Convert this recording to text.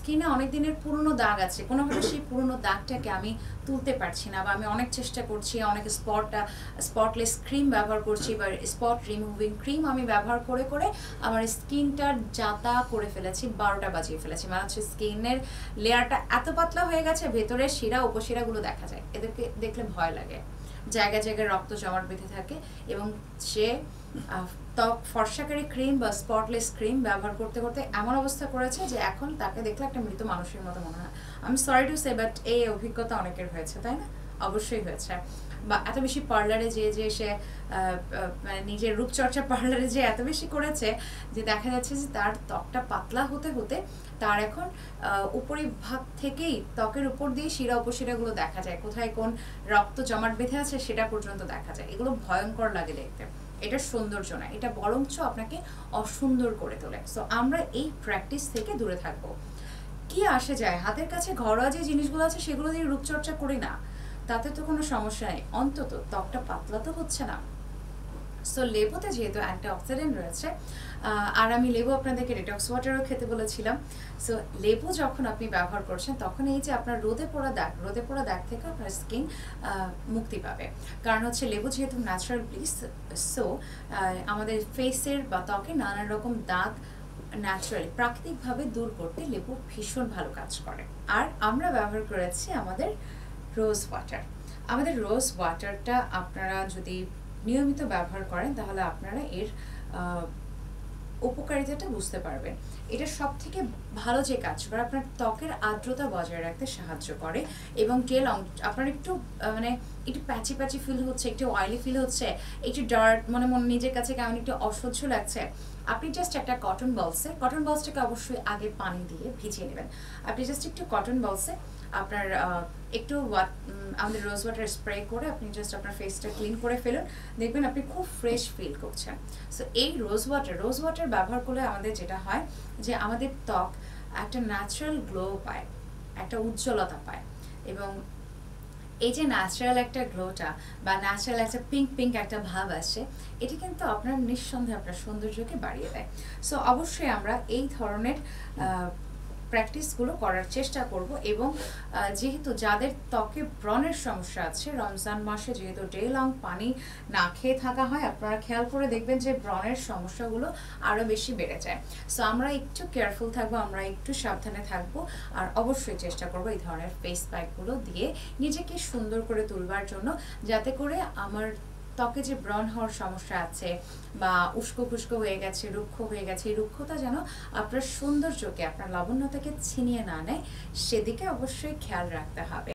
স্কিনে অনেক দিনের পুরনো দাগ আছে, কোনোভাবে সেই পুরনো দাগটাকে আমি তুলতে পারছি না, বা আমি অনেক চেষ্টা করছি, অনেক স্পটলেস ক্রিম ব্যবহার করছি বা স্পট রিমুভিং ক্রিম আমি ব্যবহার করে করে আমার স্কিনটার যাতা করে ফেলেছি, 12টা বাজিয়ে ফেলেছি। মানে হচ্ছে স্কিনের লেয়ারটা এত পাতলা হয়ে গেছে, ভেতরের শিরা উপশিরাগুলো দেখা যায়, এদেরকে দেখলে ভয় লাগে। জায়গায় জায়গায় রক্ত জমাট বেঁধে থাকে, এবং সে ত্বক ফর্সাকারী ক্রিম বা স্পটলেস ক্রিম ব্যবহার করতে করতে এমন অবস্থা করেছে যে এখন তাকে দেখলে একটা মৃত মানুষের মতো মনে হয়। আমি সরি টু সে, বাট এই অভিজ্ঞতা অনেকের হয়েছে, তাই না? অবশ্যই হয়েছে। বা এত বেশি পার্লারে যে সে মানে নিজের রূপচর্চা পার্লারে যে এত বেশি করেছে যে দেখা যাচ্ছে যে তার ত্বকটা পাতলা হতে হতে তার এখন উপরিভাগ থেকেই ত্বকের উপর দিয়ে শিরা উপশিরাগুলো দেখা যায়, কোথায় কোন রক্ত জমাট বেঁধে আছে সেটা পর্যন্ত দেখা যায়। এগুলো ভয়ঙ্কর লাগে দেখতে। এটা সৌন্দর্য না, এটা বরঞ্চ আপনাকে অসুন্দর করে তোলে। সো আমরা এই প্র্যাকটিস থেকে দূরে থাকবো। কি আসে যায়, হাতের কাছে ঘরোয়া যে জিনিসগুলো আছে সেগুলো দিয়ে রূপচর্চা করি না, তাতে তো কোনো সমস্যা নেই, অন্তত ত্বকটা পাতলা তো হচ্ছে না। সো লেবুতে যেহেতু অ্যান্টিঅক্সিডেন্ট রয়েছে, আর আমি লেবু আপনাদেরকে ডিটক্স ওয়াটারও খেতে বলেছিলাম। সো লেবু যখন আপনি ব্যবহার করছেন তখন এই যে আপনার রোদে পোড়া দাগ থেকে আপনার স্কিন মুক্তি পাবে। কারণ হচ্ছে লেবু যেহেতু ন্যাচারাল ব্লিচ, সো আমাদের ফেসের বা ত্বকে নানান রকম দাগ ন্যাচারালি প্রাকৃতিকভাবে দূর করতে লেবু ভীষণ ভালো কাজ করে। আর আমরা ব্যবহার করেছি আমাদের রোজ ওয়াটার। আমাদের রোজ ওয়াটারটা আপনারা যদি নিয়মিত ব্যবহার করেন তাহলে আপনারা এর উপকারিতাটা বুঝতে পারবেন। এটা সব থেকে ভালো যে কাজ করে, আপনার ত্বকের আর্দ্রতা বজায় রাখতে সাহায্য করে, এবং যে আপনার একটু মানে একটু প্যাচি প্যাচি ফিল হচ্ছে, একটু অয়েলি ফিল হচ্ছে, একটু ডার্ট মনে নিজের কাছে কেমন একটু অসহ্য লাগছে, আপনি জাস্ট একটা কটন বলসটাকে অবশ্যই আগে পানি দিয়ে ভিজিয়ে নেবেন। আপনি জাস্ট একটু কটন বলসে আপনার একটু আমাদের রোজ ওয়াটার স্প্রে করে আপনি জাস্ট আপনার ফেসটা ক্লিন করে ফেলুন, দেখবেন আপনি খুব ফ্রেশ ফিল করছেন। সো এই রোজ ওয়াটার ব্যবহার করলে আমাদের যেটা হয় যে আমাদের ত্বক একটা ন্যাচারাল গ্লো পায়, একটা উজ্জ্বলতা পায়, এবং এই যে ন্যাচারাল একটা গ্লোটা বা ন্যাচারাল একটা পিঙ্ক একটা ভাব আসে, এটি কিন্তু আপনার নিঃসন্দেহে আপনার সৌন্দর্যকে বাড়িয়ে দেয়। সো অবশ্যই আমরা এই ধরনের প্র্যাকটিসগুলো করার চেষ্টা করব। এবং যেহেতু যাদের ত্বকে ব্রণের সমস্যা আছে, রমজান মাসে যেহেতু ডে লং পানি না খেয়ে থাকা হয়, আপনারা খেয়াল করে দেখবেন যে ব্রণের সমস্যাগুলো আরও বেশি বেড়ে যায়। সো আমরা একটু কেয়ারফুল থাকবো, আমরা একটু সাবধানে থাকবো, আর অবশ্যই চেষ্টা করবো এই ধরনের ফেস প্যাকগুলো দিয়ে নিজেকে সুন্দর করে তুলবার জন্য, যাতে করে আমার ত্বকে যে ব্রণ হওয়ার সমস্যা আছে বা উস্কো খুস্কো হয়ে গেছে, রুক্ষ হয়ে গেছে, এই রুক্ষতা যেন আপনার সৌন্দর্যকে, আপনার লাবণ্যতাকে ছিনিয়ে না নেয়, সেদিকে অবশ্যই খেয়াল রাখতে হবে।